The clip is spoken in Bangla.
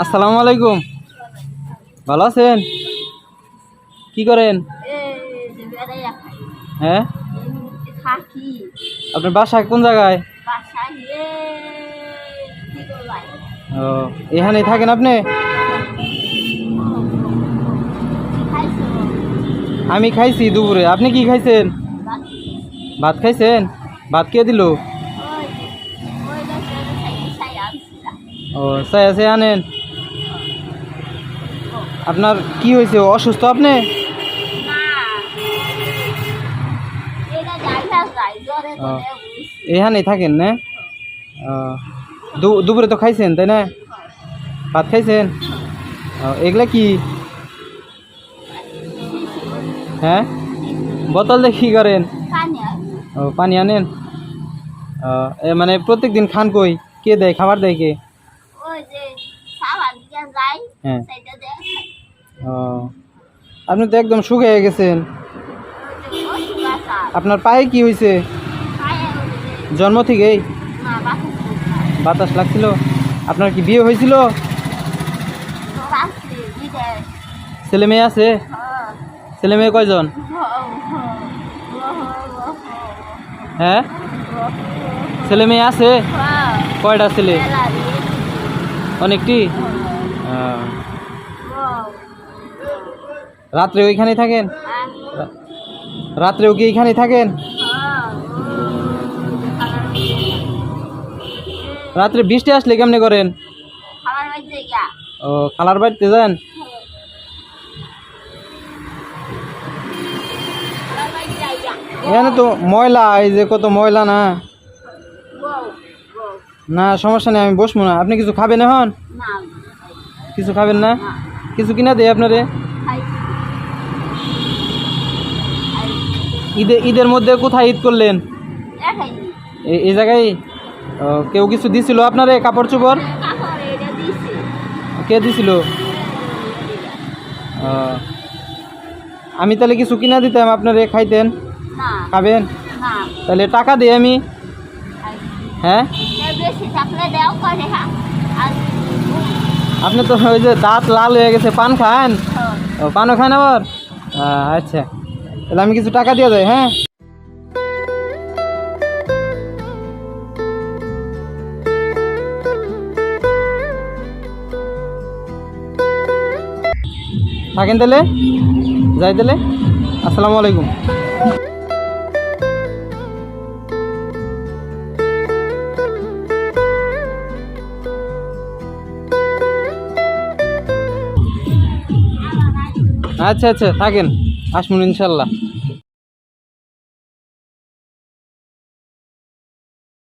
আসসালামু আলাইকুম। ভালো আছেন? কি করেন? হ্যাঁ, আপনার বাসা কোন জায়গায়? ও, এখানেই থাকেন আপনি? আমি খাইছি দুপুরে। আপনি কি খাইছেন? ভাত খাইছেন? ভাত কে দিল? ও, চাই আছে আনেন। আপনার কি হয়েছে? অসুস্থ আপনি? এখানেই থাকেন না? দুপুরে তো খাইছেন তাই না? ভাত খাইছেন? এগুলা কি? হ্যাঁ, বোতল দিয়ে কি করেন? ও, পানি আনেন। মানে প্রত্যেক দিন খান কই? কে দেয়, খাবার দেয় কে? হ্যাঁ। ও, আপনি তো একদম শুকিয়ে গেছেন। আপনার পায়ে কি হয়েছে? জন্ম থেকেই বাতাস লাগছিল? আপনার কি বিয়ে হয়েছিল? ছেলে মেয়ে আছে? ছেলে মেয়ে কয়জন? হ্যাঁ, ছেলে মেয়ে আছে? কয়টা ছেলে? অনেকটি। রাত্রে ওইখানেই থাকেন? রাত্রেও কি এইখানেই থাকেন? রাত্রে বৃষ্টি আসলে কেমনে করেন? ও, খালার বাড়িতে যান? এখানে তো ময়লা, এই যে কত ময়লা। না না, সমস্যা নেই, আমি বসবো না। আপনি কিছু খাবেন এখন? কিছু খাবেন না? কিছু কিনা দেয় আপনারে? ঈদের মধ্যে কোথায় ঈদ করলেন? এই জায়গায়? কেউ কিছু দিছিল আপনারে? কাপড় চোপড় কে দিছিল? আমি তাহলে কিছু কিনা দিতাম, আপনারে খাইতেন? খাবেন? তাহলে টাকা দিই আমি। হ্যাঁ, আপনি তো ওই যে দাঁত লাল হয়ে গেছে, পান খান? ও, পানও খান আবার? আচ্ছা, তাহলে আমি কিছু টাকা দিয়ে যাই। হ্যাঁ, থাকেন তাহলে, যাই তাহলে। আসসালামু আলাইকুম। আচ্ছা আচ্ছা, থাকেন, আসবেন ইনশাল্লাহ।